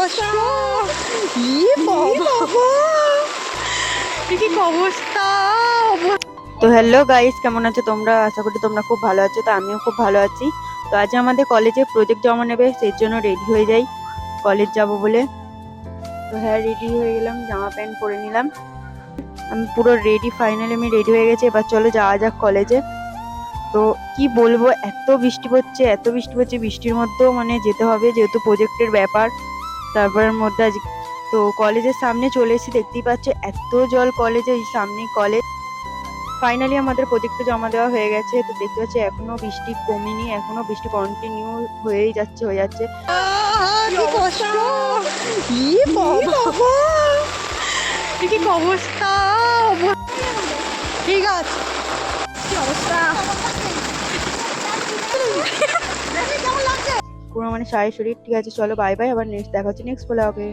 কষ্ট! বাবা! কি অবস্থা! তো হ্যালো গাইস, কেমন আছো তোমরা? আশা করি তোমরা খুব ভালো আছো। তো আমিও খুব ভালো আছি। তো আজ আমাদের কলেজে প্রজেক্ট জমা নেবে, সেই জন্য রেডি হয়ে যাই কলেজ যাব বলে। তো হ্যাঁ, রেডি হয়ে গেলাম, জামা প্যান্ট পরে নিলাম। আমি পুরো রেডি, ফাইনালি আমি রেডি হয়ে গেছি। এবার চলো যাওয়া যাক কলেজে। তো কি বলবো, এত বৃষ্টি পড়ছে, এত বৃষ্টি পড়ছে, বৃষ্টির মধ্যেও মানে যেতে হবে যেহেতু প্রজেক্টের ব্যাপার। তারপরের মধ্যে আজ তো কলেজের সামনে চলে এসেছি, দেখতেই পাচ্ছ এত জল কলেজে, সামনে কলেজ। ফাইনালি আমাদের প্রজেক্ট জমা দেওয়া হয়ে গেছে। তো দেখতে পাচ্ছি এখনো বৃষ্টি কমেনি, এখনো বৃষ্টি কন্টিনিউ হয়েই যাচ্ছে হয়ে যাচ্ছে। কি কষ্ট! বাবা! কি অবস্থা! ঠিক আছে, কি অবস্থা! পুরো মানে সারা শরীর। ঠিক আছে, চলো বাই বাই, আবার নেক্সট দেখা হচ্ছে নেক্সট ব্লগে।